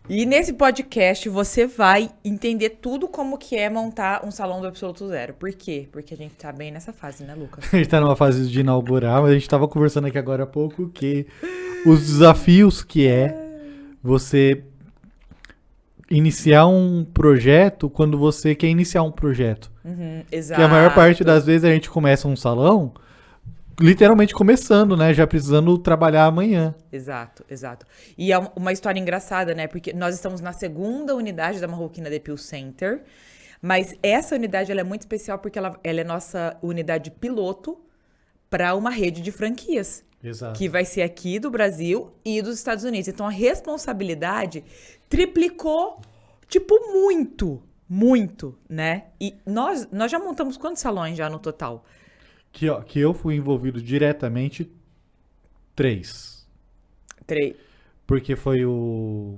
E nesse podcast você vai entender tudo como que é montar um salão do Absoluto Zero. Por quê? Porque a gente tá bem nessa fase, né, Lucas? A gente tá numa fase de inaugurar, mas a gente tava conversando aqui agora há pouco que os desafios que é você iniciar um projeto quando você quer iniciar um projeto. Que a maior parte Exato. das vezes a gente começa um salão literalmente começando, né? Já precisando trabalhar amanhã. Exato, exato. E é uma história engraçada, né? Porque nós estamos na segunda unidade da Marroquina Depil Center, mas essa unidade ela é muito especial porque ela é nossa unidade piloto para uma rede de franquias, que Exato. vai ser aqui do Brasil e dos Estados Unidos. Então a responsabilidade triplicou, tipo, muito, muito, né? E nós já montamos quantos salões já no total? Que eu fui envolvido diretamente 3. Três. Porque foi o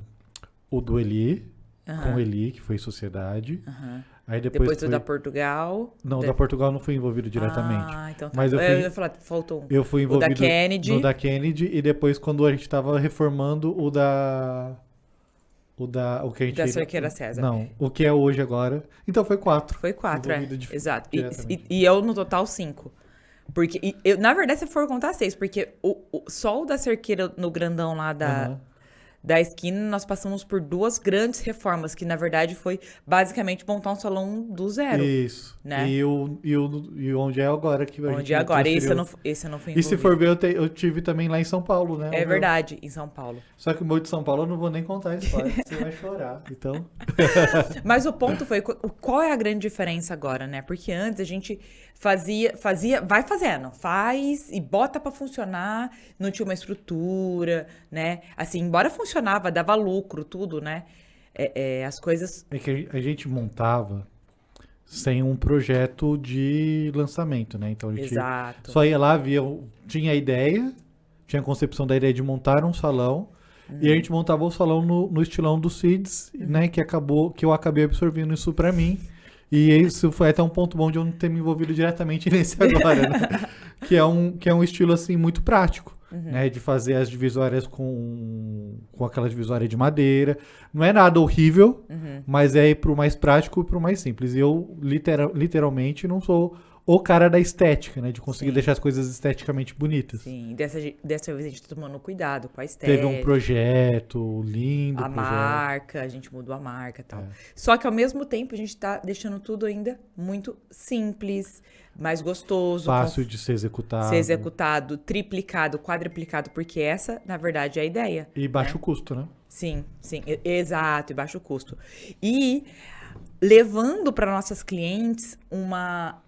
do Eli, com o Aham, Eli, que foi sociedade. aham. Aí depois Depois do da foi. Portugal. Não, da Portugal não fui envolvido diretamente. Ah, então tá. Mas eu Eu fui, ia falar, faltou um. eu fui O da envolvido no Kennedy. da Kennedy e depois quando a gente tava reformando o da. O que a Da gente. Cerqueira César. Não, o que é hoje agora. Então foi 4. Foi quatro, é. Envolvido Exato. diretamente. E eu no total 5. Porque, na verdade, se for contar 6, porque só o da Cerqueira no grandão lá Aham. da esquina, nós passamos por duas grandes reformas, que na verdade foi basicamente montar um salão do zero, Isso. né? E onde é agora que a Onde é gente agora. transferiu. Esse eu não fui E se envolvida. for ver, eu tive também lá em São Paulo, né? É O meu. verdade, em São Paulo. Só que o meu de São Paulo eu não vou nem contar a história, porque você vai chorar. Então. Mas o ponto foi, qual é a grande diferença agora, né? Porque antes a gente vai fazendo, faz e bota pra funcionar, não tinha uma estrutura, né? Assim, embora funcionava, dava lucro, tudo, né? As coisas. É que a gente montava sem um projeto de lançamento, né? Então a gente Exato. só ia lá, tinha a ideia, tinha a concepção da ideia de montar um salão, e a gente montava o salão no estilão do Seeds, né? Que eu acabei absorvendo isso pra mim. E isso foi até um ponto bom de eu não ter me envolvido diretamente nesse agora, né? Que é um estilo assim muito prático. Né, de fazer as divisórias com aquela divisória de madeira. Não é nada horrível, mas é pro mais prático e pro mais simples. E eu, literalmente, não sou o cara da estética, né? De conseguir Sim, deixar as coisas esteticamente bonitas. sim. Dessa vez a gente tá tomando cuidado com a Teve um estética. projeto, lindo A projeto. marca, a gente mudou a marca e tal. É. Só que ao mesmo tempo a gente tá deixando tudo ainda muito simples, mais gostoso, Fácil de ser ser executado. executado, triplicado, quadriplicado, porque essa, na verdade, é a ideia, E né? baixo custo, né? Sim, sim, exato, e baixo custo. E levando para nossas clientes uma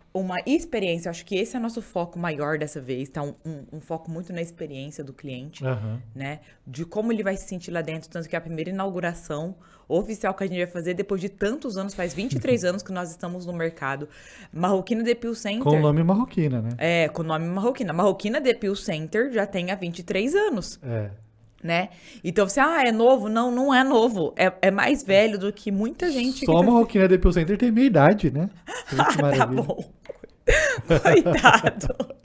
experiência. Eu acho que esse é o nosso foco maior dessa vez, tá? Um foco muito na experiência do cliente, Aham. né? De como ele vai se sentir lá dentro, tanto que a primeira inauguração oficial que a gente vai fazer depois de tantos anos, faz 23 anos que nós estamos no mercado. Marroquina Depil Com o Center, nome Marroquina, né? com o nome Marroquina. Marroquina Depil Center já tem há 23 anos, É. né? Então você, é novo? Não, não é novo. É mais velho do que muita gente que Só a tá... Marroquina Depil Center tem meia idade, né? Olha que Tá maravilha. bom. Coitado.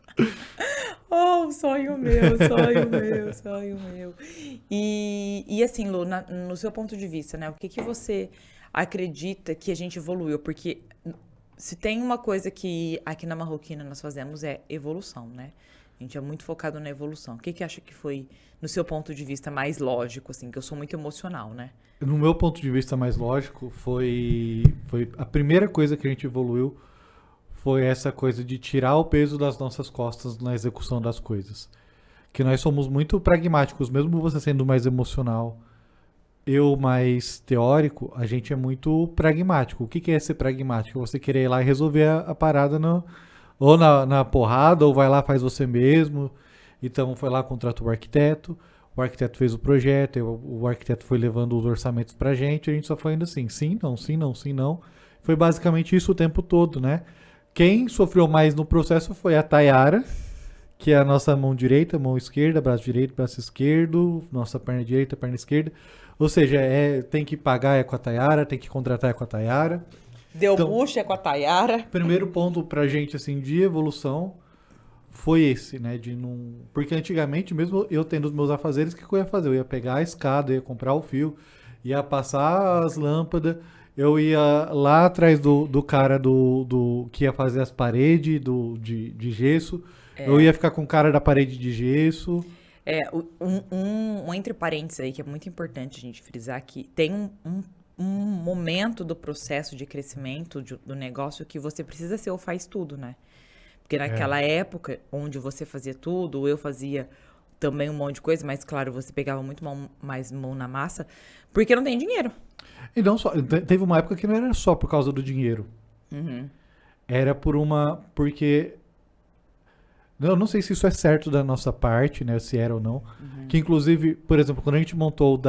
Oh, sonho meu, sonho meu, sonho meu. E assim, Lu, no seu ponto de vista, né? O que você acredita que a gente evoluiu? Porque se tem uma coisa que aqui na Marroquina nós fazemos é evolução, né? A gente é muito focado na evolução. O que acha que foi, no seu ponto de vista, mais lógico, assim? Que eu sou muito emocional, né? No meu ponto de vista mais lógico, foi a primeira coisa que a gente evoluiu foi essa coisa de tirar o peso das nossas costas na execução das coisas. Que nós somos muito pragmáticos, mesmo você sendo mais emocional, eu mais teórico, a gente é muito pragmático. O que é ser pragmático? Você querer ir lá e resolver a parada ou na porrada, ou vai lá faz você mesmo. Então foi lá, contratou o arquiteto fez o projeto, o arquiteto foi levando os orçamentos pra gente, a gente só foi indo assim, sim, não, sim, não, sim, não. Foi basicamente isso o tempo todo, né? Quem sofreu mais no processo foi a Tayara, que é a nossa mão direita, mão esquerda, braço direito, braço esquerdo, nossa perna direita, perna esquerda. Ou seja, tem que pagar com a Tayara, tem que contratar com a Tayara. Deu Então, bucha com a Tayara. primeiro ponto pra gente, assim, de evolução foi esse, né? De não... Porque antigamente, mesmo eu tendo os meus afazeres, o que eu ia fazer? Eu ia pegar a escada, eu ia comprar o fio, ia passar as lâmpadas, eu ia lá atrás do cara que ia fazer as paredes de gesso, eu ia ficar com o cara da parede de gesso. Um entre parênteses aí que é muito importante a gente frisar que tem um momento do processo de crescimento do negócio que você precisa ser ou faz tudo, né? Porque naquela época, onde você fazia tudo, eu fazia também um monte de coisa, mas claro, você pegava muito mais mão na massa, porque não tem dinheiro. E não só, teve uma época que não era só por causa do dinheiro. Era porque eu não sei se isso é certo da nossa parte, né, se era ou não, que inclusive, por exemplo, quando a gente montou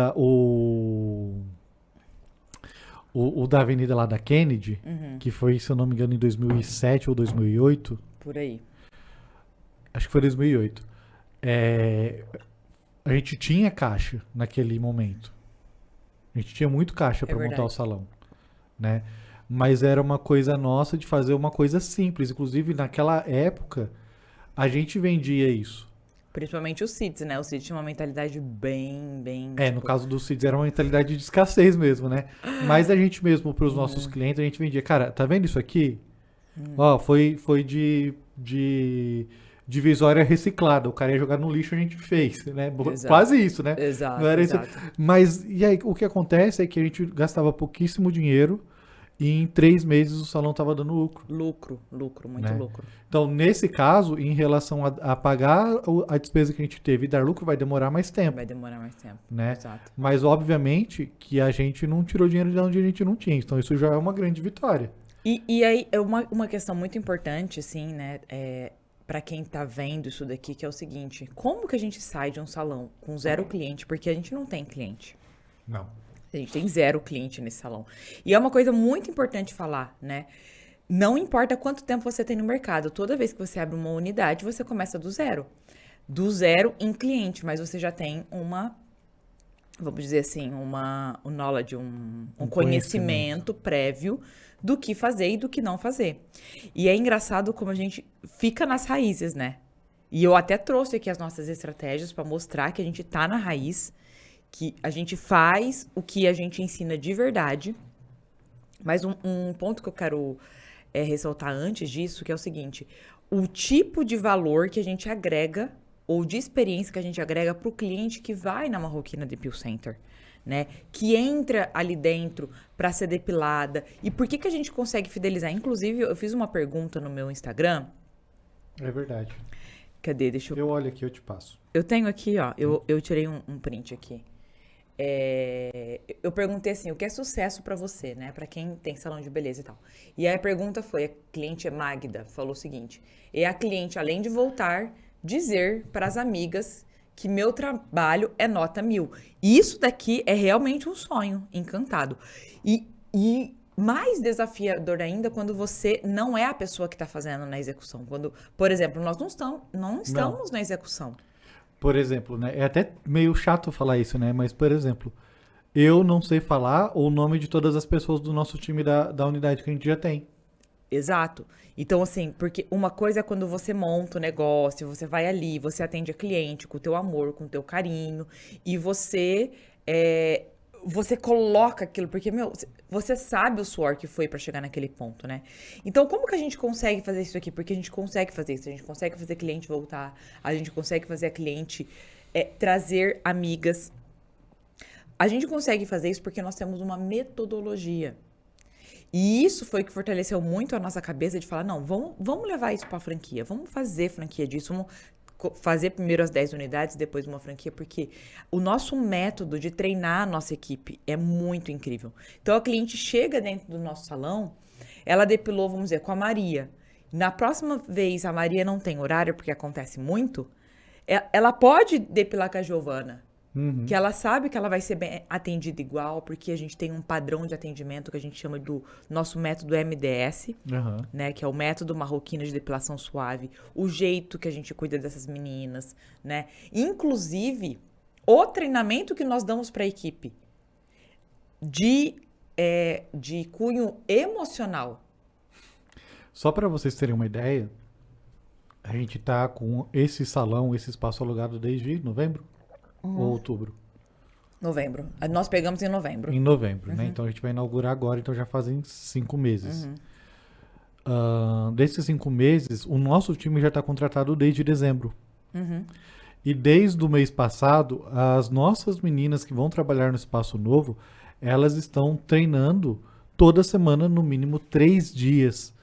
o da avenida lá da Kennedy, que foi, se eu não me engano, em 2007 ou 2008. Por aí. Acho que foi 2008. A gente tinha caixa naquele momento. A gente tinha muito caixa para montar o salão, né? Mas era uma coisa nossa de fazer uma coisa simples. Inclusive, naquela época, a gente vendia isso. Principalmente o CIDS, né? O CIDS tinha uma mentalidade bem... No caso do CIDS era uma mentalidade de escassez mesmo, né? Mas a gente mesmo, para os nossos clientes, a gente vendia. Cara, tá vendo isso aqui? Ó, foi de divisória reciclada. O cara ia jogar no lixo, a gente fez, né? Exato. Quase isso, né? Exato, não era exato. Isso. Mas, e aí, o que acontece é que a gente gastava pouquíssimo dinheiro e em 3 meses o salão estava dando lucro. Lucro, muito lucro. Então, nesse caso, em relação a pagar a despesa que a gente teve e dar lucro, vai demorar mais tempo. Vai demorar mais tempo, né? Exato. Mas, obviamente, que a gente não tirou dinheiro de onde a gente não tinha. Então, isso já é uma grande vitória. E aí, uma questão muito importante, assim, né, para quem tá vendo isso daqui, que é o seguinte, como que a gente sai de um salão com 0 cliente? Porque a gente não tem cliente. Não. A gente tem 0 cliente nesse salão. E é uma coisa muito importante falar, né? Não importa quanto tempo você tem no mercado, toda vez que você abre uma unidade, você começa do zero. Do zero em cliente, mas você já tem vamos dizer assim, um knowledge, um conhecimento prévio do que fazer e do que não fazer. E é engraçado como a gente fica nas raízes, né? E eu até trouxe aqui as nossas estratégias para mostrar que a gente tá na raiz, que a gente faz o que a gente ensina de verdade. Mas um ponto que eu quero ressaltar antes disso, que é o seguinte, o tipo de valor que a gente agrega ou de experiência que a gente agrega para o cliente que vai na Marroquina Depil Center, né? Que entra ali dentro para ser depilada. E por que a gente consegue fidelizar? Inclusive, eu fiz uma pergunta no meu Instagram. É verdade. Cadê? Deixa eu... Eu olho aqui, eu te passo. Eu tenho aqui, ó. Eu tirei um print aqui. Eu perguntei assim, o que é sucesso para você, né? Para quem tem salão de beleza e tal. E aí a pergunta foi, a cliente Magda falou o seguinte, e a cliente, além de voltar, dizer para as amigas que meu trabalho é nota 1000. Isso daqui é realmente um sonho encantado. E mais desafiador ainda quando você não é a pessoa que está fazendo na execução. Quando, por exemplo, nós não estamos na execução. Por exemplo, né? É até meio chato falar isso, né? Mas, por exemplo, eu não sei falar o nome de todas as pessoas do nosso time da unidade que a gente já tem. Exato. Então, assim, porque uma coisa é quando você monta o negócio, você vai ali, você atende a cliente com o teu amor, com o teu carinho, e você coloca aquilo, porque, você sabe o suor que foi pra chegar naquele ponto, né? Então, como que a gente consegue fazer isso aqui? Porque a gente consegue fazer isso, a gente consegue fazer cliente voltar, a gente consegue fazer a cliente trazer amigas. A gente consegue fazer isso porque nós temos uma metodologia. E isso foi o que fortaleceu muito a nossa cabeça de falar, não, vamos levar isso para a franquia, vamos fazer franquia disso, vamos fazer primeiro as 10 unidades, depois uma franquia, porque o nosso método de treinar a nossa equipe é muito incrível. Então, a cliente chega dentro do nosso salão, ela depilou, vamos dizer, com a Maria. Na próxima vez, a Maria não tem horário, porque acontece muito, ela pode depilar com a Giovana. Que ela sabe que ela vai ser bem atendida igual, porque a gente tem um padrão de atendimento que a gente chama do nosso método MDS, né? Que é o método marroquino de depilação suave, o jeito que a gente cuida dessas meninas, né? Inclusive, o treinamento que nós damos para a equipe de cunho emocional. Só para vocês terem uma ideia, a gente tá com esse salão, esse espaço alugado desde novembro? Ou outubro? Novembro. Nós pegamos em novembro. Em novembro, né? Então a gente vai inaugurar agora, então já fazem 5 meses. Desses 5 meses, o nosso time já está contratado desde dezembro. E desde o mês passado, as nossas meninas que vão trabalhar no Espaço Novo, elas estão treinando toda semana, no mínimo 3 dias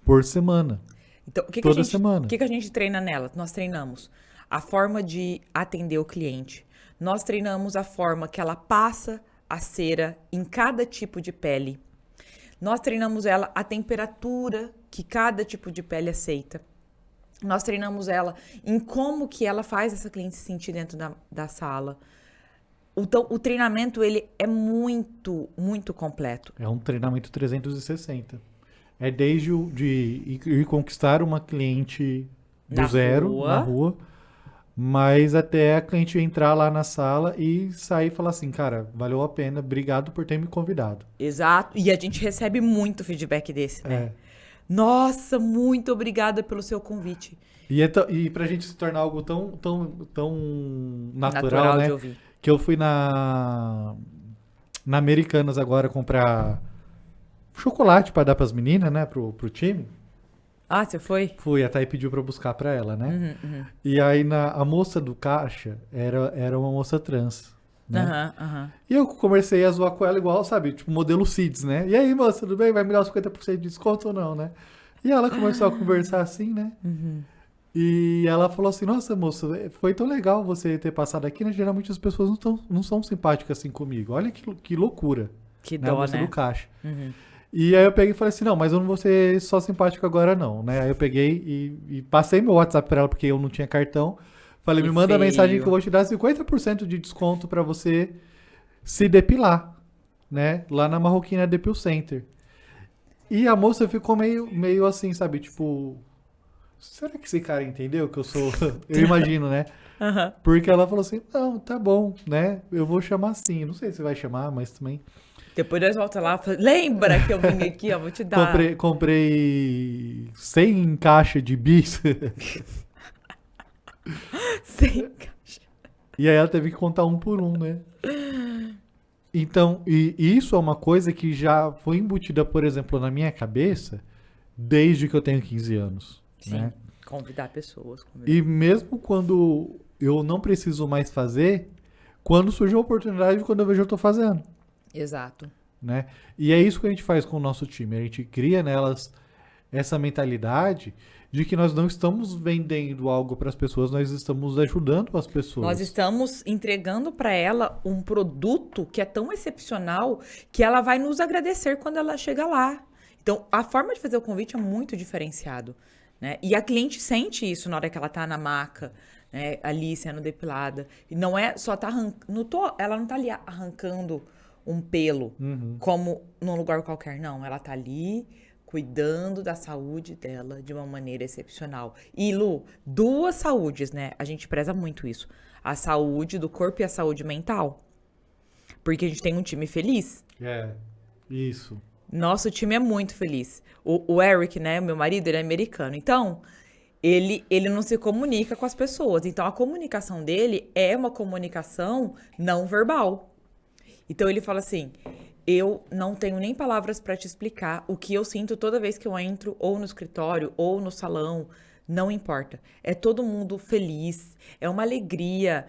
por semana. Então, o que Toda semana. O que a gente treina nela? Nós treinamos a forma de atender o cliente. Nós treinamos a forma que ela passa a cera em cada tipo de pele. Nós treinamos ela a temperatura que cada tipo de pele aceita. Nós treinamos ela em como que ela faz essa cliente se sentir dentro da sala. Então, o treinamento, ele é muito, muito completo. É um treinamento 360. É desde de ir conquistar uma cliente do zero, na rua, mas até a cliente entrar lá na sala e sair e falar assim, cara, valeu a pena, obrigado por ter me convidado. Exato. E a gente recebe muito feedback desse, né? Nossa, muito obrigada pelo seu convite. E pra gente se tornar algo tão natural, né? De ouvir. Que eu fui na Americanas agora comprar chocolate pra dar pras meninas, né? Pro time. Ah, você foi? Fui, a Thay pediu pra eu buscar pra ela, né? E aí a moça do caixa era uma moça trans, né? E eu comecei a zoar com ela igual, sabe? Tipo, modelo CIDS, né? E aí, moça, tudo bem? Vai me dar os 50% de desconto ou não, né? E ela começou a conversar assim, né? E ela falou assim, nossa, moça, foi tão legal você ter passado aqui, né? Geralmente as pessoas não são simpáticas assim comigo. Olha que loucura. Que né? dó, A moça né? do caixa. E aí eu peguei e falei assim, não, mas eu não vou ser só simpático agora não, né? Aí eu peguei e passei meu WhatsApp pra ela, porque eu não tinha cartão. Falei, Que me manda a mensagem feio. que eu vou te dar 50% de desconto pra você se depilar, né? Lá na Marroquina Depil Center. E a moça ficou meio assim, sabe? Tipo, será que esse cara entendeu que eu sou... eu imagino, né? Porque ela falou assim, não, tá bom, né? Eu vou chamar sim. Não sei se vai chamar, mas também... Depois nós voltamos lá, lembra que eu vim aqui, ó, vou te dar. Comprei 100 caixas de bis. Sem caixa. E aí ela teve que contar um por um, né? Então, e isso é uma coisa que já foi embutida, por exemplo, na minha cabeça desde que eu tenho 15 anos. Sim, né? convidar pessoas. E mesmo quando eu não preciso mais fazer, quando surge a oportunidade, quando eu vejo eu tô fazendo. Exato. Né? E é isso que a gente faz com o nosso time. A gente cria nelas essa mentalidade de que nós não estamos vendendo algo para as pessoas, nós estamos ajudando as pessoas. Nós estamos entregando para ela um produto que é tão excepcional que ela vai nos agradecer quando ela chega lá. Então, a forma de fazer o convite é muito diferenciado, né? E a cliente sente isso na hora que ela tá na maca, né? Ali sendo depilada. E não é só tá ela não tá ali arrancando um pelo, como num lugar qualquer. Não, ela tá ali cuidando da saúde dela de uma maneira excepcional. E, Lu, 2 saúdes, né? A gente preza muito isso. A saúde do corpo e a saúde mental. Porque a gente tem um time feliz. É, isso. Nosso time é muito feliz. O Eric, né, meu marido, ele é americano. Então, ele não se comunica com as pessoas. Então, a comunicação dele é uma comunicação não verbal. Então, ele fala assim, eu não tenho nem palavras para te explicar o que eu sinto toda vez que eu entro ou no escritório ou no salão. Não importa. É todo mundo feliz. É uma alegria.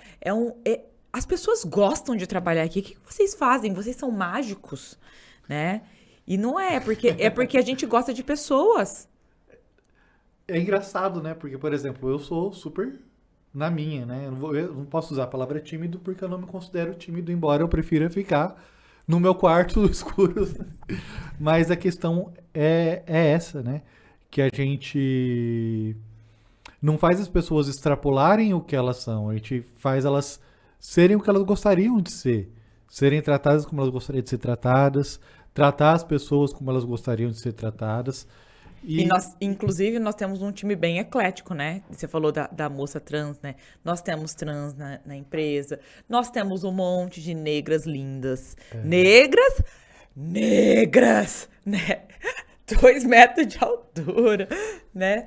As pessoas gostam de trabalhar aqui. O que vocês fazem? Vocês são mágicos, né? E não é porque a gente gosta de pessoas. É engraçado, né? Porque, por exemplo, eu sou super na minha, né? Eu não posso usar a palavra tímido porque eu não me considero tímido, embora eu prefira ficar no meu quarto escuro. Mas a questão é essa, né? Que a gente não faz as pessoas extrapolarem o que elas são. A gente faz elas serem o que elas gostariam de ser. Serem tratadas como elas gostariam de ser tratadas. Tratar as pessoas como elas gostariam de ser tratadas. E nós, inclusive, nós temos um time bem eclético, né? Você falou da moça trans, né? Nós temos trans na empresa. Nós temos um monte de negras lindas. Negras, né? 2 metros de altura, né?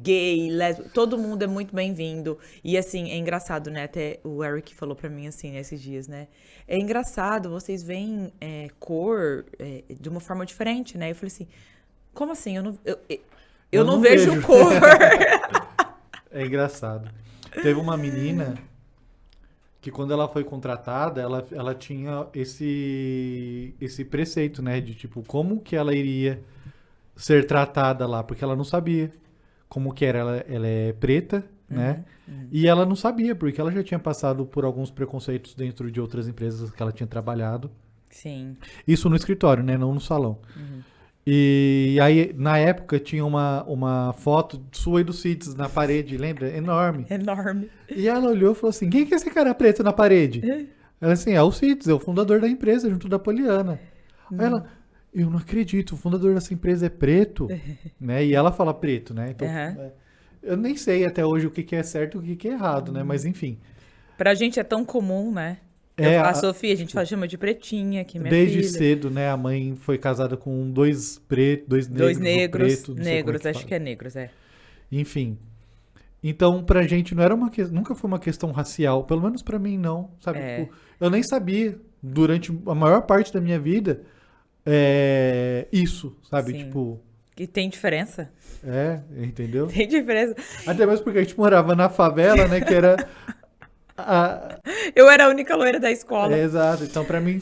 Gay, lésbico, todo mundo é muito bem-vindo. E assim, é engraçado, né? Até o Eric falou pra mim assim, nesses dias, né? É engraçado, vocês veem cor de uma forma diferente, né? Eu falei assim, como assim? Eu não vejo cor. É engraçado. Teve uma menina que quando ela foi contratada, ela tinha esse preceito, né? De tipo, como que ela iria ser tratada lá, porque ela não sabia como que era. Ela é preta, né? E ela não sabia, porque ela já tinha passado por alguns preconceitos dentro de outras empresas que ela tinha trabalhado. Sim. Isso no escritório, né? Não no salão. E aí, na época, tinha uma foto sua e do Cids na parede, lembra? Enorme. Enorme. E ela olhou e falou assim, quem que é esse cara preto na parede? Ela assim, é o Cids, é o fundador da empresa, junto da Poliana. Aí ela, eu não acredito, o fundador dessa empresa é preto, né? E ela fala preto, né? Então, eu nem sei até hoje o que que é certo e o que que é errado, né? Mas enfim. Pra gente é tão comum, né? A Sofia, a gente chama de pretinha, que minha desde filha. cedo, né? A mãe foi casada com dois negros, preto, não sei como é que acho fala. que é negros, Enfim. Então, pra gente não era nunca foi uma questão racial, pelo menos pra mim não, sabe? Tipo, eu nem sabia durante a maior parte da minha vida isso, sabe? Sim. Tipo, E tem diferença. Entendeu? Tem diferença. Até mesmo porque a gente morava na favela, né? Que era Eu era a única loira da escola. exato. Então, pra mim,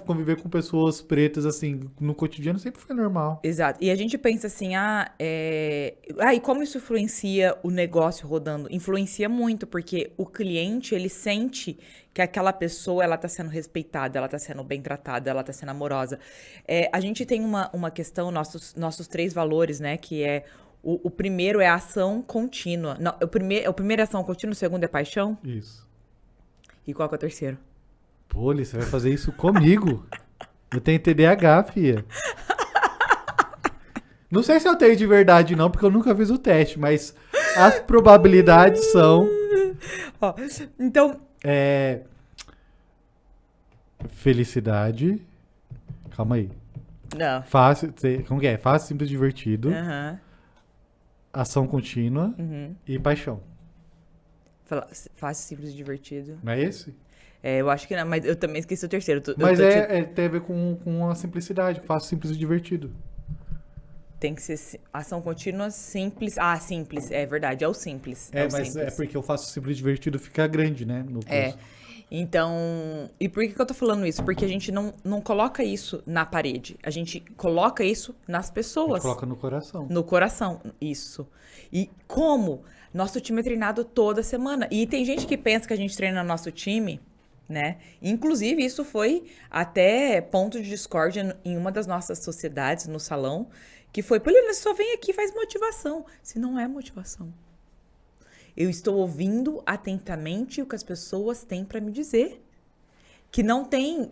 conviver com pessoas pretas, assim, no cotidiano sempre foi normal. Exato. E a gente pensa assim, e como isso influencia o negócio rodando? Influencia muito, porque o cliente, ele sente que aquela pessoa, ela tá sendo respeitada, ela tá sendo bem tratada, ela tá sendo amorosa. A gente tem uma questão, nossos 3 valores, né, que é o primeiro é a ação contínua. Não, o primeiro é ação contínua, o segundo é paixão. Isso. E qual que é o terceiro? Pô, você vai fazer isso comigo? Eu tenho TDAH, filha. Não sei se eu tenho de verdade, não, porque eu nunca fiz o teste, mas as probabilidades são... Ó, então... Felicidade. Calma aí. Não. Fácil, como que é? Fácil, simples, divertido. Ação contínua e paixão. Fácil, simples e divertido. Não é esse? Eu acho que não, mas eu também esqueci o terceiro. Mas tem a ver com a simplicidade. Fácil, simples e divertido. Tem que ser ação contínua, simples. Simples, é verdade, é o simples. Mas simples. É porque eu faço simples e divertido fica grande, né? No curso. Então, e por que eu tô falando isso? Porque a gente não coloca isso na parede. A gente coloca isso nas pessoas. A gente coloca no coração. No coração, isso. E como? Nosso time é treinado toda semana. E tem gente que pensa que a gente treina nosso time, né? Inclusive, isso foi até ponto de discórdia em uma das nossas sociedades, no salão, que foi, Poliana, você só vem aqui e faz motivação. Se não é motivação. Eu estou ouvindo atentamente o que as pessoas têm para me dizer. Que não tem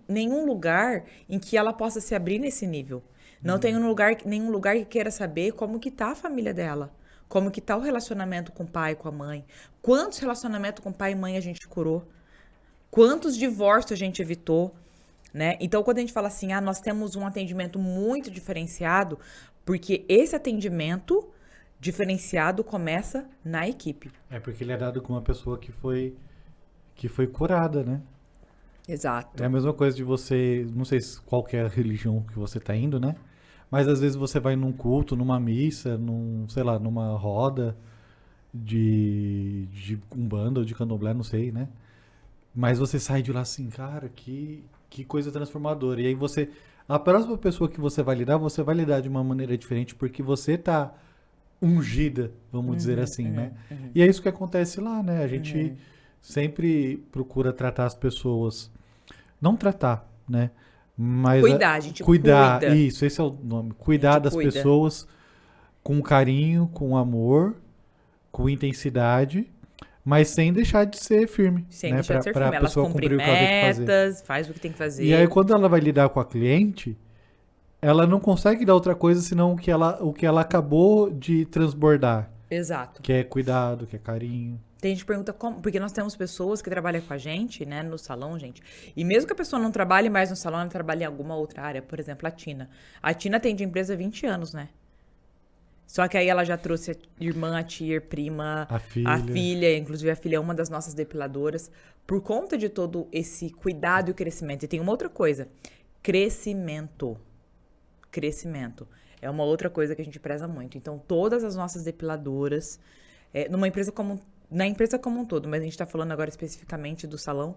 nenhum lugar em que ela possa se abrir nesse nível. Não tem nenhum lugar que queira saber como que tá a família dela. Como que tá o relacionamento com o pai, com a mãe. Quantos relacionamentos com pai e mãe a gente curou? Quantos divórcios a gente evitou? Né? Então, quando a gente fala assim, nós temos um atendimento muito diferenciado, porque esse atendimento diferenciado começa na equipe. Porque ele é dado com uma pessoa que foi curada, né? Exato. É a mesma coisa de você, não sei qual que é a religião que você tá indo, né? Mas às vezes você vai num culto, numa missa, numa roda de umbanda ou de candomblé, não sei, né? Mas você sai de lá assim, cara, que coisa transformadora. E aí a próxima pessoa que você vai lidar de uma maneira diferente, porque você tá ungida, vamos dizer assim, né? E é isso que acontece lá, né? A gente sempre procura tratar as pessoas, não tratar, né? Mas cuidar, a gente cuida. Isso, esse é o nome. Cuidar das pessoas com carinho, com amor, com intensidade, mas sem deixar de ser firme. Sem né? deixar de ser firme. Elas cumprem metas, faz o que tem que fazer. E aí, quando ela vai lidar com a cliente, ela não consegue dar outra coisa senão o que ela acabou de transbordar. Exato. Que é cuidado, que é carinho. Tem gente que pergunta como, porque nós temos pessoas que trabalham com a gente, né, no salão, gente. E mesmo que a pessoa não trabalhe mais no salão, ela trabalha em alguma outra área. Por exemplo, a Tina. A Tina tem de empresa há 20 anos, né? Só que aí ela já trouxe a irmã, a tia, prima, A a filha. filha. Inclusive, a filha é uma das nossas depiladoras. Por conta de todo esse cuidado e o crescimento. E tem uma outra coisa. Crescimento. Crescimento. É uma outra coisa que a gente preza muito. Então, todas as nossas depiladoras, na empresa como um todo, mas a gente está falando agora especificamente do salão,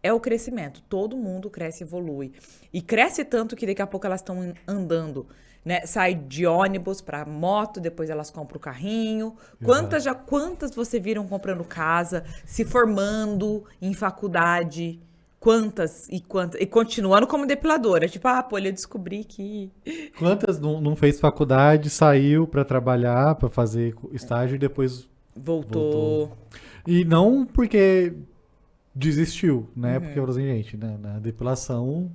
é o crescimento. Todo mundo cresce e evolui. E cresce tanto que daqui a pouco elas estão andando, né? Sai de ônibus para moto, depois elas compram o carrinho. Quantas você viram comprando casa, se formando em faculdade? Quantas e continuando como depiladora. Tipo, pô, eu descobri que... Quantas não fez faculdade, saiu pra trabalhar, pra fazer estágio e depois Voltou. E não porque desistiu, né? Porque, por exemplo, gente, na depilação,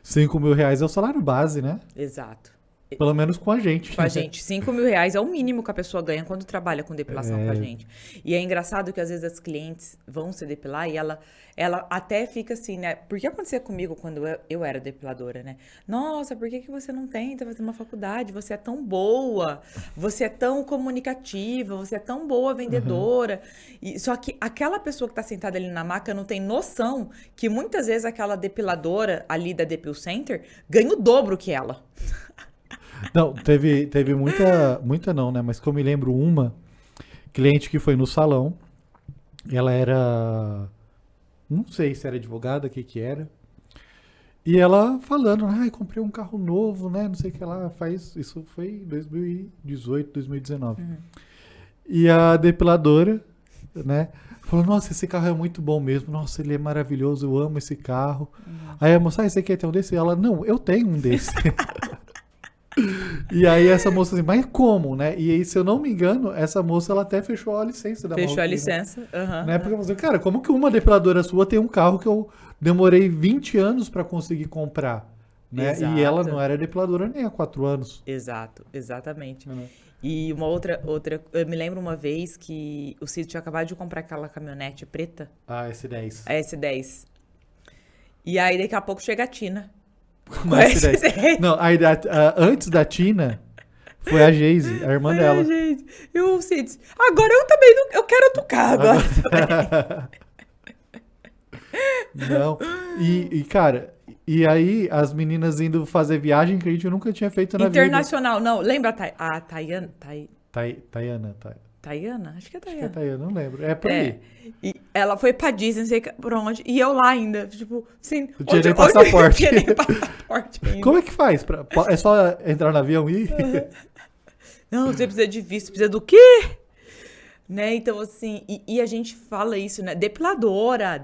R$ 5.000 é o salário base, né? Exato. Pelo menos com a gente. Com a gente. R$ 5.000 é o mínimo que a pessoa ganha quando trabalha com depilação com a gente. E é engraçado que às vezes as clientes vão se depilar e ela até fica assim, né? Porque acontecia comigo quando eu era depiladora, né? Nossa, por que você não tenta fazer uma faculdade? Você é tão boa, você é tão comunicativa, você é tão boa vendedora. Só que aquela pessoa que tá sentada ali na maca não tem noção que muitas vezes aquela depiladora ali da Depil Center ganha o dobro que ela. Não, teve muita não, né? Mas que eu me lembro uma cliente que foi no salão, e ela era, não sei se era advogada, o que era, e ela falando, comprei um carro novo, né? Não sei o que lá, isso foi em 2018, 2019. E a depiladora, né? Falou, nossa, esse carro é muito bom mesmo, nossa, ele é maravilhoso, eu amo esse carro. Aí a moça, você quer ter um desse? Ela, não, eu tenho um desse. E aí essa moça assim, mas como, né? E aí, se eu não me engano, essa moça ela até fechou a licença da Fechou a Maltine, licença. né? Porque eu falei, cara, como que uma depiladora sua tem um carro que eu demorei 20 anos para conseguir comprar, né? Exato. E ela não era depiladora nem há 4 anos. Exato, exatamente. E uma outra, eu me lembro uma vez que o Cid tinha acabado de comprar aquela caminhonete preta, Ah, S10. a S10. E aí daqui a pouco chega a Tina. Uma S10. Não, aí antes da Tina foi a Geise, a irmã dela. Gente, e o Cid, agora eu também eu quero outro carro agora. Não, cara, e aí as meninas indo fazer viagem que a gente nunca tinha feito na vida. Internacional, não, lembra a Tayana? Tayana? Acho que é Acho que é Tayana. Tayana, não lembro. É por aí. E ela foi pra Disney, não sei por onde, e eu lá ainda, tipo, assim... Não tinha nem passaporte. Não tinha nem passaporte ainda. Como é que faz? É só entrar no avião e ir? Não, você precisa de visto, precisa do quê? Né? Então, assim, e a gente fala isso, né? Depiladora,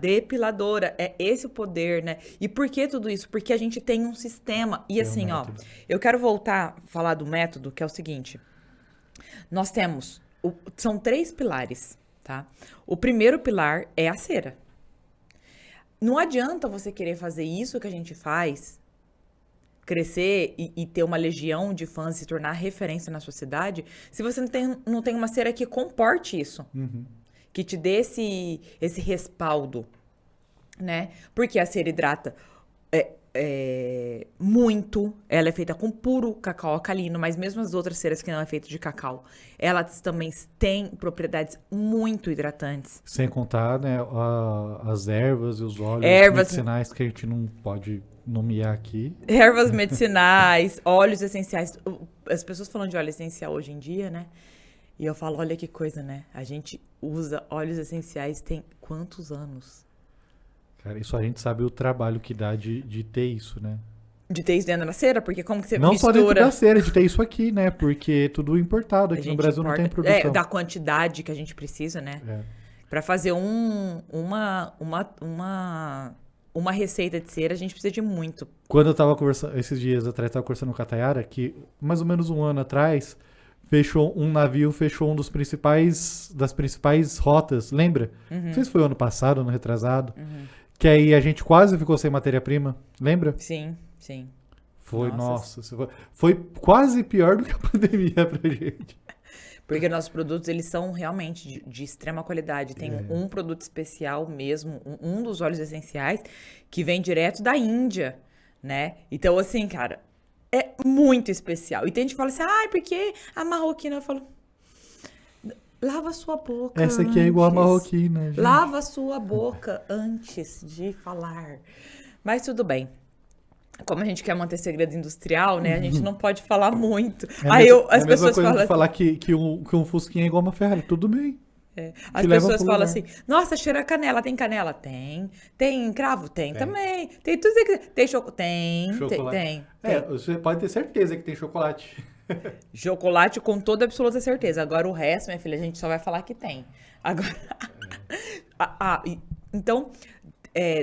é esse o poder, né? E por que tudo isso? Porque a gente tem um sistema. E assim, ó, eu quero voltar a falar do método, que é o seguinte. Nós temos, são 3 pilares, tá? O primeiro pilar é a cera. Não adianta você querer fazer isso que a gente faz, crescer e ter uma legião de fãs, se tornar referência na sua cidade, se você não tem uma cera que comporte isso, que te dê esse respaldo, né? Porque a cera hidrata muito, ela é feita com puro cacau alcalino, mas mesmo as outras ceras que não é feita de cacau, elas também têm propriedades muito hidratantes. Sem contar, né, as ervas e os óleos medicinais que a gente não pode nomear aqui. Ervas medicinais, óleos essenciais. As pessoas falam de óleo essencial hoje em dia, né? E eu falo, olha que coisa, né? A gente usa óleos essenciais tem quantos anos? Cara, isso a gente sabe o trabalho que dá de ter isso, né? De ter isso dentro da cera? Porque como que você não mistura... só dentro da cera, de ter isso aqui, né? Porque é tudo importado. Aqui no Brasil não tem produção. Da quantidade que a gente precisa, né? Pra fazer uma receita de cera, a gente precisa de muito. Quando eu tava conversando, esses dias atrás, tava conversando com a Tayara, que mais ou menos um ano atrás, um navio fechou das principais rotas, lembra? Não sei se foi ano passado, ano retrasado, que aí a gente quase ficou sem matéria-prima, lembra? Sim, sim. Foi quase pior do que a pandemia pra gente. Porque nossos produtos, eles são realmente de extrema qualidade. Tem um produto especial mesmo, um dos óleos essenciais, que vem direto da Índia, né? Então, assim, cara, é muito especial. E tem gente que fala assim, porque a marroquina, eu falo, lava a sua boca Essa aqui é igual a marroquina, gente. Lava a sua boca antes de falar. Mas tudo bem. Como a gente quer manter segredo industrial, né? A gente não pode falar muito. As pessoas falam assim, falar que um Fusquinha é igual uma Ferrari. Tudo bem. As pessoas falam assim, nossa, cheira canela. Tem canela? Tem. Tem cravo? Tem também. Tem tudo isso. Tem chocolate? Tem. Você pode ter certeza que tem chocolate. Chocolate com toda absoluta certeza. Agora o resto, minha filha, a gente só vai falar que tem. Agora... Então,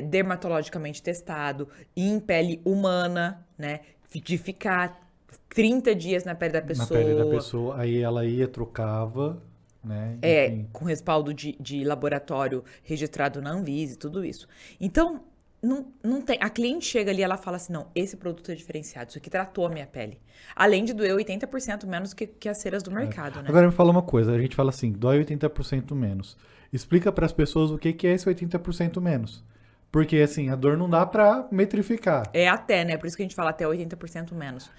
dermatologicamente testado, em pele humana, né? De ficar 30 dias na pele da pessoa. Na pele da pessoa, aí ela ia, trocava, né? Com respaldo de laboratório registrado na Anvisa e tudo isso. Então, não tem. A cliente chega ali e ela fala assim: não, esse produto é diferenciado, isso aqui tratou a minha pele. Além de doer 80% menos que as ceras do mercado, né? Agora me fala uma coisa: a gente fala assim, dói 80% menos. Explica para as pessoas o que é esse 80% menos. Porque, assim, a dor não dá pra metrificar. Né? Por isso que a gente fala até 80% menos.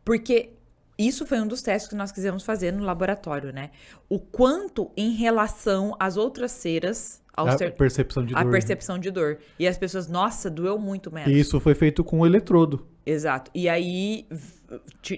Porque isso foi um dos testes que nós quisemos fazer no laboratório, né? O quanto em relação às outras ceras... percepção de dor. A percepção de dor. E as pessoas, nossa, doeu muito menos. E isso foi feito com o eletrodo. Exato. E aí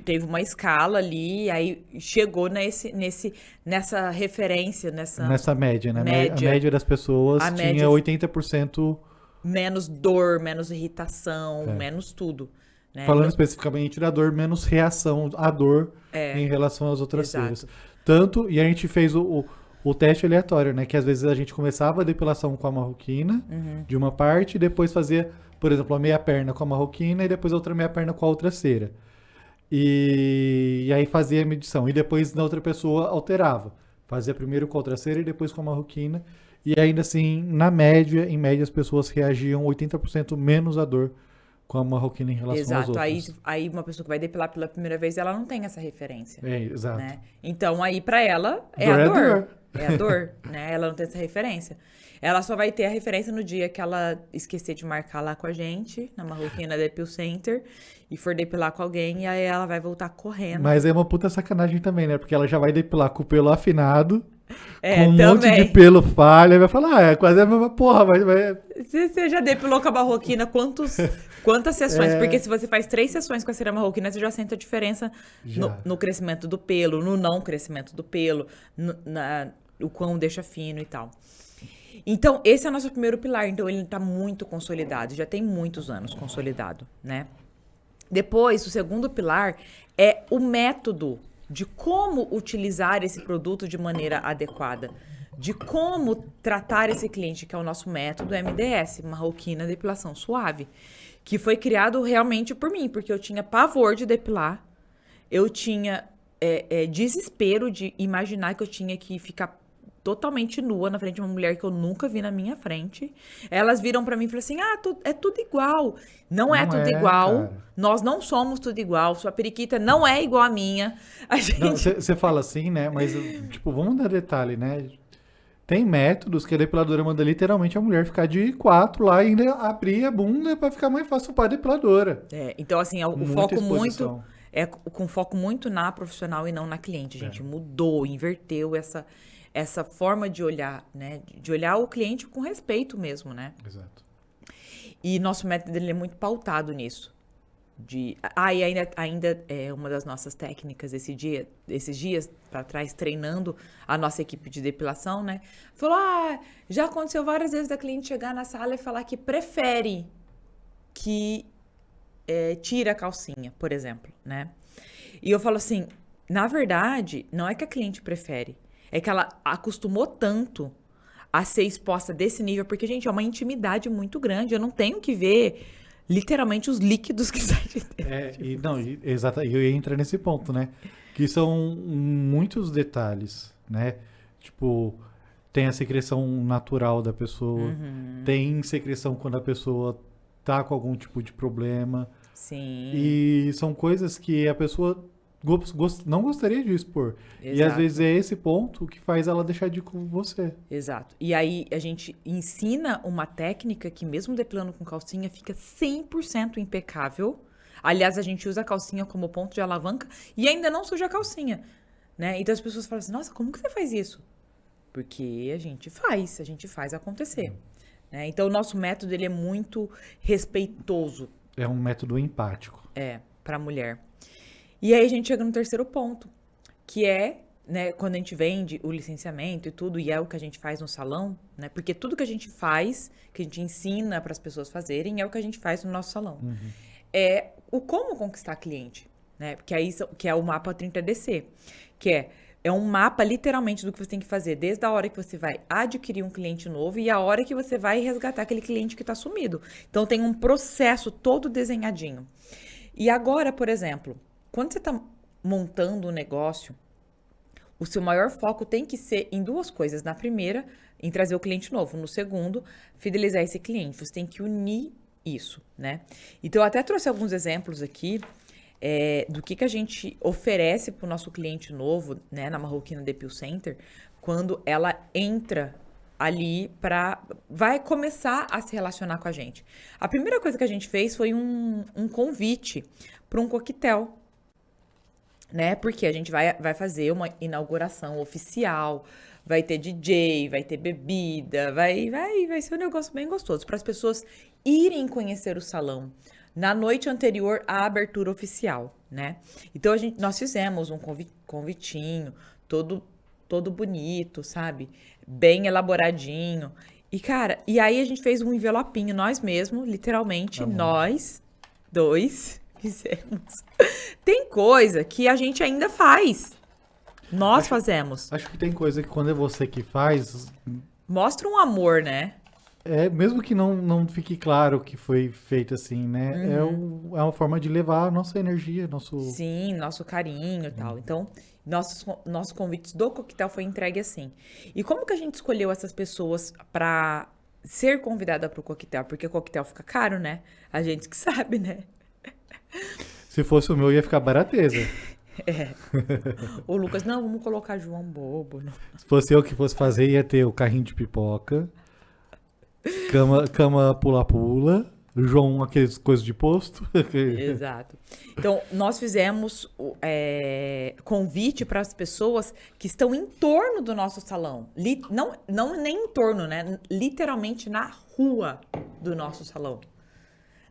teve uma escala ali, aí chegou nessa referência, nessa média, né? Média. A média das pessoas tinha 80%... Menos dor, menos irritação, menos tudo. Né? Falando especificamente da dor, menos reação à dor em relação às outras ceras. Tanto, e a gente fez o teste aleatório, né? Que às vezes a gente começava a depilação com a marroquina, de uma parte, e depois fazia, por exemplo, a meia perna com a marroquina e depois a outra meia perna com a outra cera. E aí fazia a medição. E depois na outra pessoa alterava. Fazia primeiro com a outra cera e depois com a marroquina. E ainda assim, em média, as pessoas reagiam 80% menos à dor com a marroquina em relação às outras. Aí uma pessoa que vai depilar pela primeira vez, ela não tem essa referência. Exato. Né? Então, aí pra ela, é a dor. É a dor, né? Ela não tem essa referência. Ela só vai ter a referência no dia que ela esquecer de marcar lá com a gente, na marroquina Depil Center, e for depilar com alguém, e aí ela vai voltar correndo. Mas é uma puta sacanagem também, né? Porque ela já vai depilar com o pelo afinado, com um também. monte de pelo falha, e vai falar, é quase a mesma porra, mas... Você já depilou com a marroquina quantas sessões? Porque se você faz 3 sessões com a cera marroquina, você já sente a diferença no crescimento do pelo, no não crescimento do pelo, o quão deixa fino e tal. Então, esse é o nosso primeiro pilar. Então, ele está muito consolidado. Já tem muitos anos consolidado, né? Depois, o segundo pilar é o método de como utilizar esse produto de maneira adequada. De como tratar esse cliente, que é o nosso método MDS, Marroquina Depilação Suave. Que foi criado realmente por mim, porque eu tinha pavor de depilar. Eu tinha desespero de imaginar que eu tinha que ficar totalmente nua na frente de uma mulher que eu nunca vi na minha frente. Elas viram pra mim e falaram assim, é tudo igual. Não é tudo igual. Cara. Nós não somos tudo igual. Sua periquita não é igual à minha. Você fala assim, né? Mas, tipo, vamos dar detalhe, né? Tem métodos que a depiladora manda literalmente a mulher ficar de 4 lá e ainda abrir a bunda pra ficar mais fácil para a depiladora. Então, assim, o foco muito... com foco muito na profissional e não na cliente, gente. Mudou, inverteu essa forma de olhar, né? De olhar o cliente com respeito mesmo, né? Exato. E nosso método ele é muito pautado nisso. E ainda é uma das nossas técnicas esses dias para trás, treinando a nossa equipe de depilação, né? Falou, já aconteceu várias vezes da cliente chegar na sala e falar que prefere que tire a calcinha, por exemplo, né? E eu falo assim, na verdade, não é que a cliente prefere, é que ela acostumou tanto a ser exposta desse nível, porque, gente, é uma intimidade muito grande, eu não tenho que ver literalmente os líquidos que saem de dentro. Exato, e eu ia entrar nesse ponto, né? Que são muitos detalhes, né? Tipo, tem a secreção natural da pessoa, tem secreção quando a pessoa tá com algum tipo de problema. Sim. E são coisas que a pessoa não gostaria de expor. Exato. E às vezes é esse ponto que faz ela deixar de ir com você. Exato. E aí a gente ensina uma técnica que mesmo depilando com calcinha fica 100% impecável. Aliás, a gente usa a calcinha como ponto de alavanca e ainda não suja a calcinha, né? Então as pessoas falam assim, nossa, como que você faz isso? Porque a gente faz acontecer, né? Então o nosso método, ele é muito respeitoso. É um método empático. Para a mulher. E aí a gente chega no terceiro ponto, que é, né, quando a gente vende o licenciamento e tudo, e é o que a gente faz no salão, né? Porque tudo que a gente faz, que a gente ensina para as pessoas fazerem, é o que a gente faz no nosso salão. É o como conquistar cliente, né? Porque aí que é o mapa 30DC, que é um mapa literalmente do que você tem que fazer desde a hora que você vai adquirir um cliente novo e a hora que você vai resgatar aquele cliente que está sumido. Então tem um processo todo desenhadinho. E agora, por exemplo, quando você está montando um negócio, o seu maior foco tem que ser em duas coisas. Na primeira, em trazer o cliente novo. No segundo, fidelizar esse cliente. Você tem que unir isso, né? Então, eu até trouxe alguns exemplos aqui do que a gente oferece para o nosso cliente novo, né, na Marroquina Depil Center, quando ela entra ali vai começar a se relacionar com a gente. A primeira coisa que a gente fez foi um convite para um coquetel, né? Porque a gente vai fazer uma inauguração oficial, vai ter DJ, vai ter bebida, vai ser um negócio bem gostoso para as pessoas irem conhecer o salão na noite anterior à abertura oficial, né? Então nós fizemos um convitinho todo bonito, sabe? Bem elaboradinho. E, cara, e aí a gente fez um envelopinho, nós mesmos, literalmente, nós dois fizemos. Tem coisa que a gente ainda faz. Nós fazemos. Acho que tem coisa que quando é você que faz... Mostra um amor, né? Mesmo que não fique claro que foi feito assim, né? É uma forma de levar a nossa energia, Sim, nosso carinho e tal. Então, nossos convites do coquetel foi entregue assim. E como que a gente escolheu essas pessoas para ser convidada para o coquetel? Porque o coquetel fica caro, né? A gente que sabe, né? Se fosse o meu, ia ficar barateza. O Lucas, não, vamos colocar João Bobo. Não. Se fosse eu que fosse fazer, ia ter o carrinho de pipoca, cama pula-pula, João, aqueles coisas de posto. Exato. Então, nós fizemos convite para as pessoas que estão em torno do nosso salão. Não nem em torno, né? Literalmente na rua do nosso salão.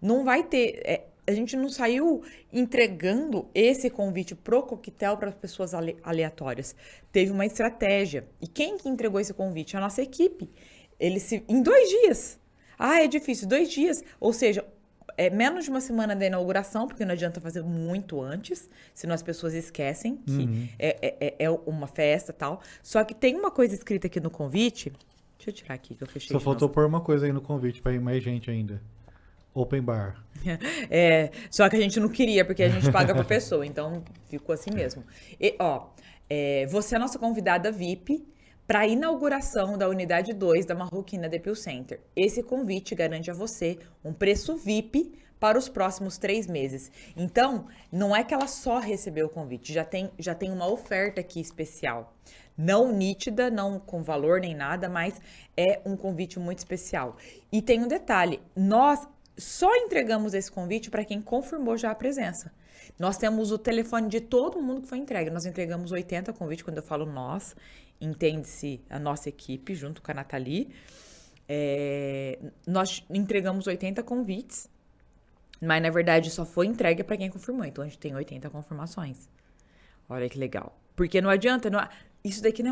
Não vai ter... a gente não saiu entregando esse convite pro coquetel para as pessoas aleatórias. Teve uma estratégia. E quem que entregou esse convite? A nossa equipe. Em 2 dias. É difícil, 2 dias. Ou seja, menos de uma semana da inauguração, porque não adianta fazer muito antes, senão as pessoas esquecem que é uma festa e tal. Só que tem uma coisa escrita aqui no convite. Deixa eu tirar aqui que eu fechei. Só faltou pôr uma coisa aí no convite para ir mais gente ainda. Open bar. Só que a gente não queria, porque a gente paga por pessoa, então ficou assim mesmo. Você é a nossa convidada VIP para a inauguração da unidade 2 da Marroquina Depil Center. Esse convite garante a você um preço VIP para os próximos 3 meses. Então, não é que ela só recebeu o convite, já tem uma oferta aqui especial. Não nítida, não com valor nem nada, mas é um convite muito especial. E tem um detalhe, nós só entregamos esse convite para quem confirmou já a presença. Nós temos o telefone de todo mundo que foi entregue. Nós entregamos 80 convites. Quando eu falo nós, entende-se a nossa equipe, junto com a Nathalie. Nós entregamos 80 convites, mas na verdade só foi entregue para quem confirmou. Então a gente tem 80 confirmações. Olha que legal. Porque não adianta... Isso daqui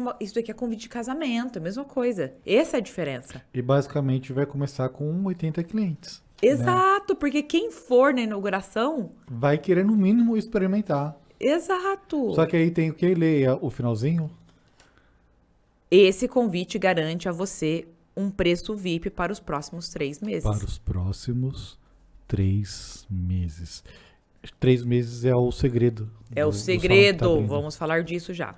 é convite de casamento, é a mesma coisa. Essa é a diferença. E basicamente vai começar com 80 clientes. Exato, né? Porque quem for na inauguração... vai querer no mínimo experimentar. Exato. Só que aí tem o que ler o finalzinho. Esse convite garante a você um preço VIP para os próximos 3 meses. Para os próximos 3 meses. 3 meses é o segredo. É o segredo, vamos falar disso já.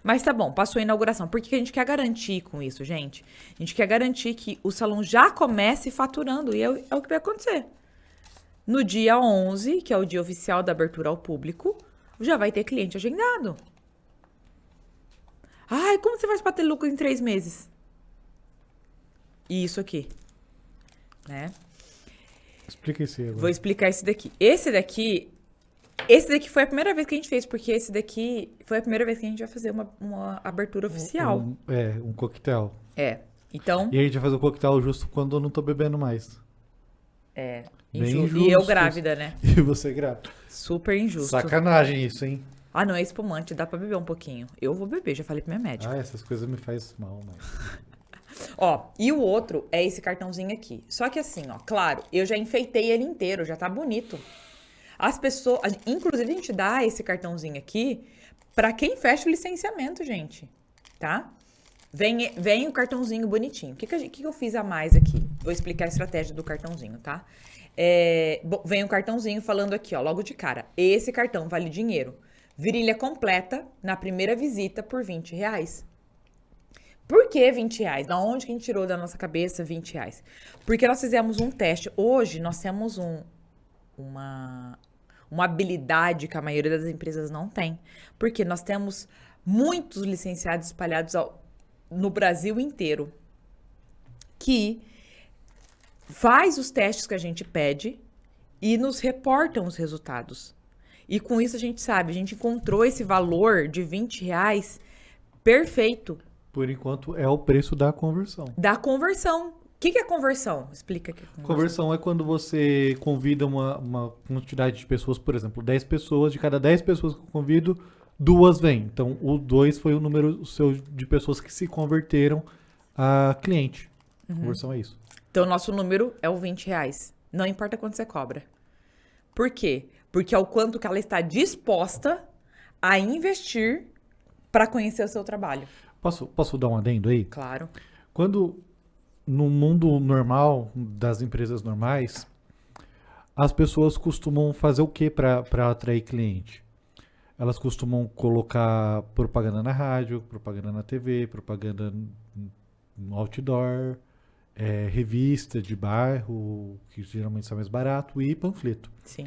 Mas tá bom, passou a inauguração. Por que a gente quer garantir com isso, gente? A gente quer garantir que o salão já comece faturando, e é o que vai acontecer. No dia 11, que é o dia oficial da abertura ao público, já vai ter cliente agendado. Como você faz para ter lucro em 3 meses? Isso aqui, né? Explica esse agora. Vou explicar esse daqui. Esse daqui foi a primeira vez que a gente fez, porque esse daqui foi a primeira vez que a gente vai fazer uma abertura oficial. Um coquetel. Então... E a gente vai fazer o coquetel justo quando eu não tô bebendo mais. Bem injusto. injusto. E eu grávida, né? E você grávida. Super injusto. Sacanagem isso, hein? Ah, não, é espumante, dá pra beber um pouquinho. Eu vou beber, já falei pra minha médica. Essas coisas me fazem mal, mas... Ó, e o outro é esse cartãozinho aqui. Só que assim, ó, claro, eu já enfeitei ele inteiro, já tá bonito. As pessoas, inclusive a gente dá esse cartãozinho aqui pra quem fecha o licenciamento, gente, tá? Vem o cartãozinho bonitinho. O que eu fiz a mais aqui? Vou explicar a estratégia do cartãozinho, tá? Vem o cartãozinho falando aqui, ó, logo de cara. Esse cartão vale dinheiro. Virilha completa na primeira visita por R$20. Por que R$20? Da onde que a gente tirou da nossa cabeça R$20? Porque nós fizemos um teste. Hoje nós temos uma habilidade que a maioria das empresas não tem. Porque nós temos muitos licenciados espalhados no Brasil inteiro que faz os testes que a gente pede e nos reportam os resultados. E com isso a gente sabe, a gente encontrou esse valor de R$20 perfeito. Por enquanto é o preço da conversão. Da conversão. O que é conversão? Explica aqui. Conversão é quando você convida uma quantidade de pessoas, por exemplo, 10 pessoas, de cada 10 pessoas que eu convido, 2 vêm. Então, o 2 foi o número seu de pessoas que se converteram a cliente. Conversão é isso. Então, o nosso número é o R$20. Não importa quanto você cobra. Por quê? Porque é o quanto que ela está disposta a investir para conhecer o seu trabalho. Posso dar um adendo aí? Claro. Quando, no mundo normal, das empresas normais, as pessoas costumam fazer o que para atrair cliente? Elas costumam colocar propaganda na rádio, propaganda na TV, propaganda no outdoor, revista de bairro, que geralmente sai mais barato, e panfleto. Sim.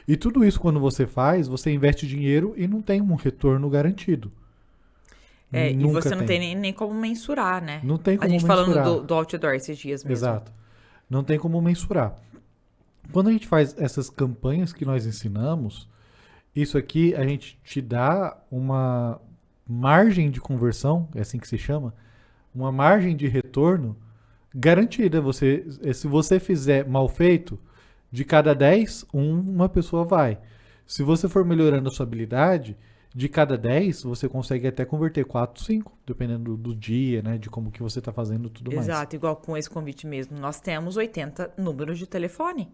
E tudo isso, quando você faz, você investe dinheiro e não tem um retorno garantido. E você não tem nem como mensurar, né? Não tem como mensurar. A gente mensurar. falando do outdoor esses dias mesmo. Exato. Não tem como mensurar. Quando a gente faz essas campanhas que nós ensinamos, isso aqui a gente te dá uma margem de conversão, é assim que se chama, uma margem de retorno garantida. Se você fizer mal feito, de cada 10, uma pessoa vai. Se você for melhorando a sua habilidade, de cada 10, você consegue até converter 4, 5, dependendo do dia, né? De como que você está fazendo e tudo mais. Exato, igual com esse convite mesmo. Nós temos 80 números de telefone.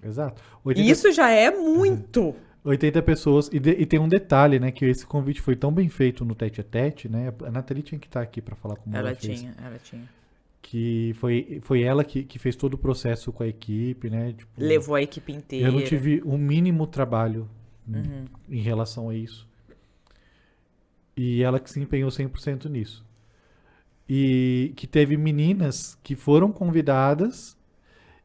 Exato. Isso já é muito. 80 pessoas. E tem um detalhe, né? Que esse convite foi tão bem feito no tete a tete, né? A Nathalie tinha que estar aqui para falar como ela fez. Ela tinha. Que foi ela que fez todo o processo com a equipe, né? Tipo, levou a equipe inteira. Eu não tive o mínimo trabalho em relação a isso. E ela que se empenhou 100% nisso. E que teve meninas que foram convidadas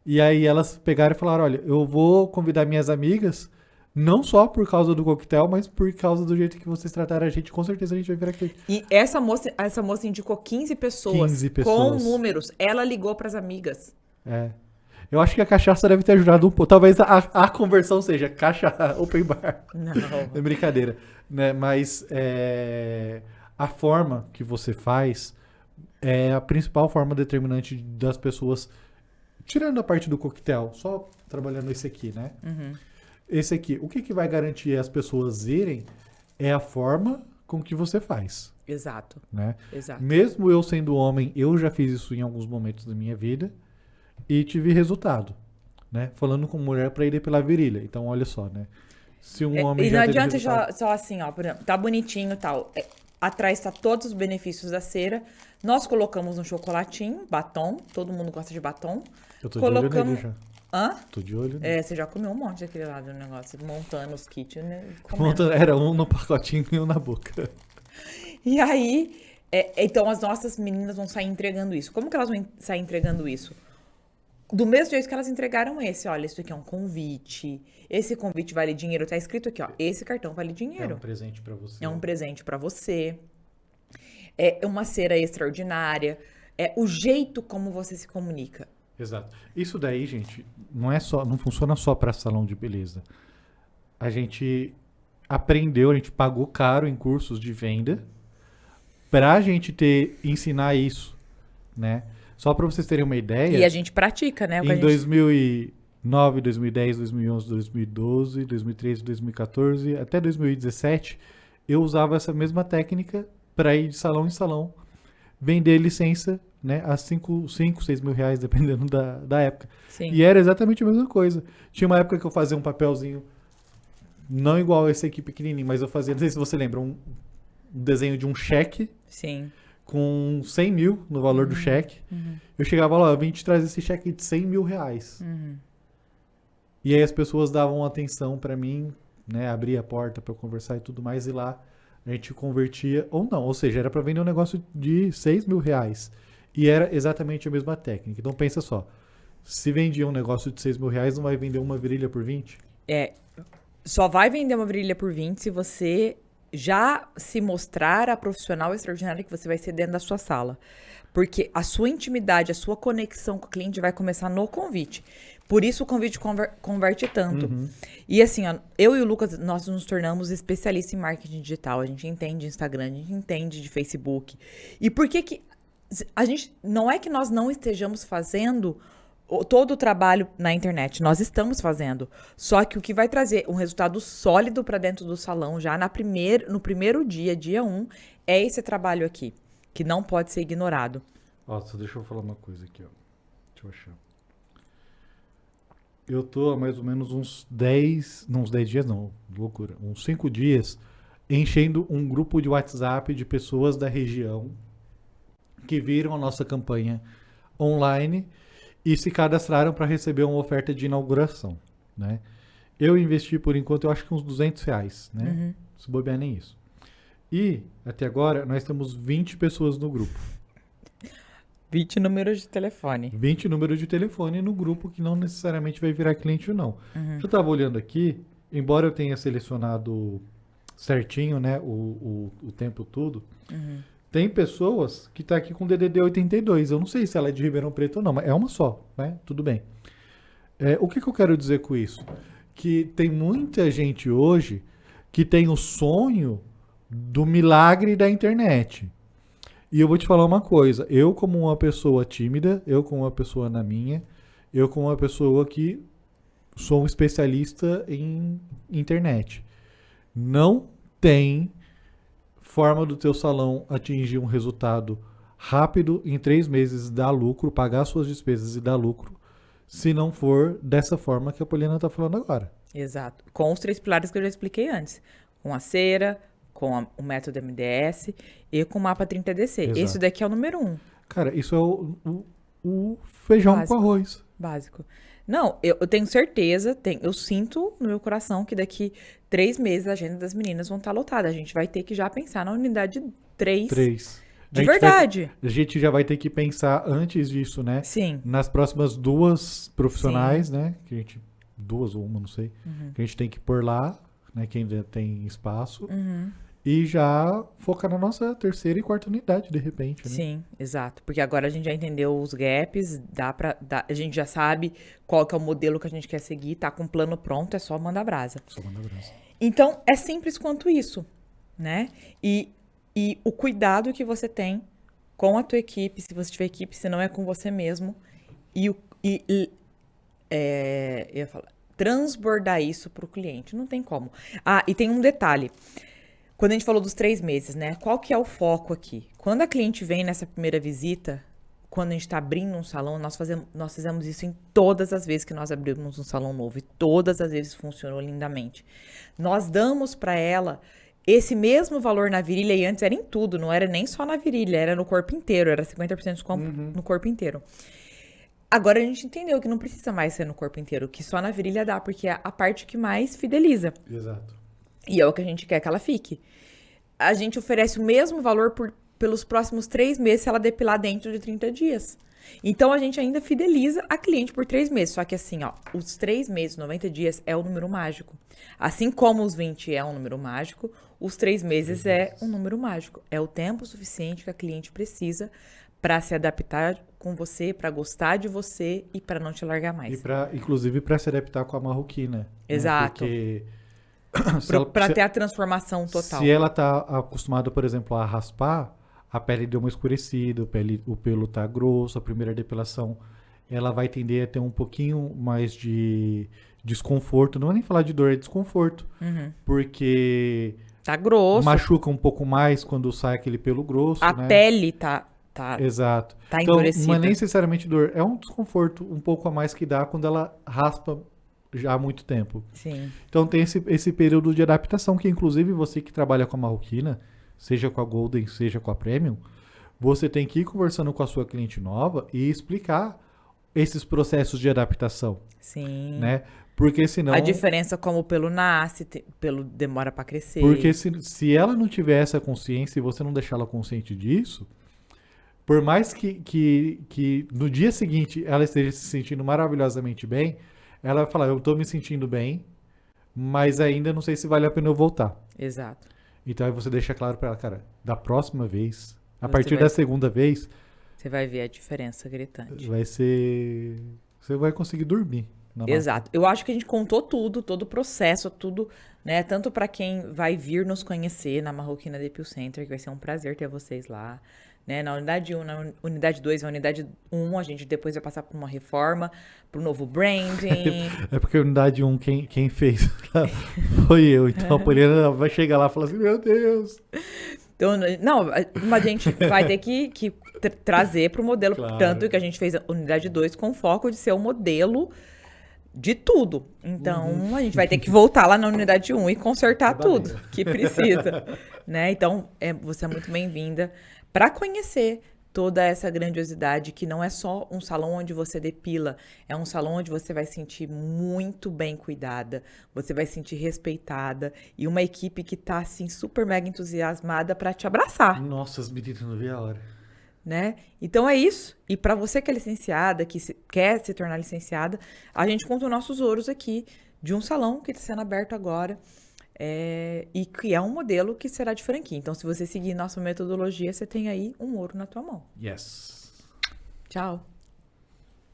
e aí elas pegaram e falaram, olha, eu vou convidar minhas amigas não só por causa do coquetel, mas por causa do jeito que vocês trataram a gente. Com certeza a gente vai virar cliente. E essa moça indicou 15 pessoas, 15 pessoas. Com números. Ela ligou para as amigas. Eu acho que a cachaça deve ter ajudado um pouco. Talvez a conversão seja caixa open bar. Não. É brincadeira. Né? Mas a forma que você faz é a principal forma determinante das pessoas, tirando a parte do coquetel, só trabalhando esse aqui, né? Esse aqui, o que vai garantir as pessoas irem é a forma com que você faz. Exato. Né? Exato. Mesmo eu sendo homem, eu já fiz isso em alguns momentos da minha vida e tive resultado. Né? Falando com mulher para ir pela virilha. Então, olha só, né? Se um homem e já não teve adianta resultado... só assim, ó, por exemplo, tá bonitinho e tal. Atrás tá todos os benefícios da cera. Nós colocamos um chocolatinho, batom. Todo mundo gosta de batom. Eu tô de olho nele já. Hã? Tô de olho nele. Você já comeu um monte daquele lá do negócio, montando os kits, né? Era um no pacotinho e um na boca. E aí, então as nossas meninas vão sair entregando isso. Como que elas vão sair entregando isso? Do mesmo jeito que elas entregaram esse. Olha, isso aqui é um convite. Esse convite vale dinheiro. Tá escrito aqui, ó. Esse cartão vale dinheiro. É um presente pra você. É um presente pra você. É uma cera extraordinária. É o jeito como você se comunica. Exato. Isso daí, gente, não funciona só para salão de beleza. A gente aprendeu, a gente pagou caro em cursos de venda pra gente ensinar isso, né? Só para vocês terem uma ideia, E a gente pratica, né? em 2009, 2010, 2011, 2012, 2013, 2014, até 2017, eu usava essa mesma técnica para ir de salão em salão, vender licença, né, a 5, 6 mil reais, dependendo da época. Sim. E era exatamente a mesma coisa. Tinha uma época que eu fazia um papelzinho, não igual esse aqui pequenininho, mas eu fazia, não sei se você lembra, um desenho de um cheque Sim. com 100 mil no valor do cheque. Eu chegava lá, eu vim te trazer esse cheque de 100 mil reais. E aí as pessoas davam atenção pra mim, né, abria a porta pra eu conversar e tudo mais, e lá a gente convertia, ou não, ou seja, era pra vender um negócio de 6 mil reais. E era exatamente a mesma técnica. Então pensa só, se vendia um negócio de 6 mil reais, não vai vender uma virilha por 20? Só vai vender uma virilha por 20 se você já se mostrar a profissional extraordinária que você vai ser dentro da sua sala. Porque a sua intimidade, a sua conexão com o cliente vai começar no convite. Por isso o convite converte tanto. E assim, ó, eu e o Lucas, nós nos tornamos especialistas em marketing digital. A gente entende de Instagram, a gente entende de Facebook. E por que a gente... Não é que nós não estejamos fazendo todo o trabalho na internet. Nós estamos fazendo. Só que o que vai trazer um resultado sólido para dentro do salão, já no primeiro dia 1, é esse trabalho aqui, que não pode ser ignorado. Nossa, deixa eu falar uma coisa aqui, ó. Deixa eu achar. Eu tô há mais ou menos uns 10 dias não, loucura, uns 5 dias enchendo um grupo de WhatsApp de pessoas da região que viram a nossa campanha online e se cadastraram para receber uma oferta de inauguração, né? Eu investi por enquanto, eu acho que uns 200 reais, né? Se bobear nem isso. E até agora nós temos 20 pessoas no grupo. 20 números de telefone. 20 números de telefone no grupo que não necessariamente vai virar cliente ou não. Eu estava olhando aqui, embora eu tenha selecionado certinho, né, o tempo todo, tem pessoas que tá aqui com DDD 82. Eu não sei se ela é de Ribeirão Preto ou não, mas é uma só, né? Tudo bem. O que eu quero dizer com isso? Que tem muita gente hoje que tem o sonho do milagre da internet. E eu vou te falar uma coisa, eu como uma pessoa tímida, eu como uma pessoa na minha, eu como uma pessoa que sou um especialista em internet, não tem forma do teu salão atingir um resultado rápido, em 3 meses dar lucro, pagar suas despesas e dar lucro, se não for dessa forma que a Poliana está falando agora. Exato. Com os 3 pilares que eu já expliquei antes. Com a cera, com o método MDS e com o mapa 30DC. Exato. Esse daqui é o número 1. Cara, isso é o feijão Básico. com arroz. Básico. Não, eu tenho certeza, eu sinto no meu coração que daqui 3 meses a agenda das meninas vão estar lotada. A gente vai ter que já pensar na unidade 3. 3. De verdade. A gente já vai ter que pensar antes disso, né? Sim. Nas próximas 2 profissionais, né? Que a gente, 2 ou uma, não sei. Que a gente tem que pôr lá, né? Que ainda tem espaço. E já focar na nossa 3ª e 4ª unidade, de repente, né? Sim, exato. Porque agora a gente já entendeu os gaps, a gente já sabe qual que é o modelo que a gente quer seguir, tá com o plano pronto, é só mandar brasa. Só manda abraço. Então, é simples quanto isso, né? E o cuidado que você tem com a tua equipe, se você tiver equipe, se não é com você mesmo, eu ia falar, transbordar isso pro cliente, não tem como. Ah, e tem um detalhe. Quando a gente falou dos 3 meses, né? Qual que é o foco aqui? Quando a cliente vem nessa primeira visita, quando a gente está abrindo um salão, nós fizemos isso em todas as vezes que nós abrimos um salão novo. E todas as vezes funcionou lindamente. Nós damos para ela esse mesmo valor na virilha, e antes era em tudo, não era nem só na virilha, era no corpo inteiro, era 50% de desconto no corpo inteiro. Agora a gente entendeu que não precisa mais ser no corpo inteiro, que só na virilha dá, porque é a parte que mais fideliza. Exato. E é o que a gente quer que ela fique. A gente oferece o mesmo valor pelos próximos 3 meses se ela depilar dentro de 30 dias. Então, a gente ainda fideliza a cliente por 3 meses. Só que assim, ó, os 3 meses, 90 dias, é o número mágico. Assim como os 20 é um número mágico, os 3 meses é um número mágico. É o tempo suficiente que a cliente precisa Pra se adaptar com você, pra gostar de você e pra não te largar E mais. inclusive para se adaptar com a marroquina. Né? Exato. Porque Pra ter a transformação total. se ela tá acostumada, por exemplo, a raspar, a pele deu uma escurecida, o pelo tá grosso, a primeira depilação, ela vai tender a ter um pouquinho mais de desconforto. Não é nem falar de dor, é desconforto. Porque Tá grosso. machuca um pouco mais quando sai aquele pelo grosso, A né? pele tá Exato. tá Então, endurecida. não é necessariamente dor, é um desconforto um pouco a mais que dá quando ela raspa já há muito tempo. Sim. Então tem esse período de adaptação que, inclusive, você que trabalha com a marroquina, seja com a Golden, seja com a Premium, você tem que ir conversando com a sua cliente nova e explicar esses processos de adaptação, Sim. né? Porque senão... A diferença como o pelo nasce, pelo demora pra crescer. Porque se ela não tiver essa consciência e você não deixar ela consciente disso, por mais que no dia seguinte ela esteja se sentindo maravilhosamente bem, ela vai falar, eu tô me sentindo bem, mas ainda não sei se vale a pena eu voltar. Exato. Então aí você deixa claro pra ela, cara, da próxima vez, a Você partir vai- da segunda vez, Você vai ver a diferença gritante. vai ser... Você vai conseguir dormir. Na maca. Exato. Eu acho que a gente contou tudo, todo o processo, tudo, né? Tanto pra quem vai vir nos conhecer na Marroquina Depil Center, que vai ser um prazer ter vocês lá. Né? Na unidade 1, na unidade 2, na unidade 1, a gente depois vai passar por uma reforma, por um novo branding. É porque a unidade 1, quem fez foi eu. Então a Poliana vai chegar lá e falar assim, meu Deus. Então, não, a gente vai ter que trazer para o modelo, Claro. tanto que a gente fez a unidade 2 com foco de ser o modelo de tudo. Então, a gente vai ter que voltar lá na unidade 1 e consertar Trabalhei. tudo que precisa, né? Então, você é muito bem-vinda para conhecer toda essa grandiosidade, que não é só um salão onde você depila, é um salão onde você vai se sentir muito bem cuidada, você vai se sentir respeitada e uma equipe que tá assim super mega entusiasmada para te abraçar, Nossa, as meninas não vi a hora. né? Então é isso. E para você que é licenciada, quer se tornar licenciada, a gente conta os nossos ouros aqui de um salão que está sendo aberto agora. E que é um modelo que será de franquia. Então, se você seguir nossa metodologia, você tem aí um ouro na tua mão. Yes. Tchau.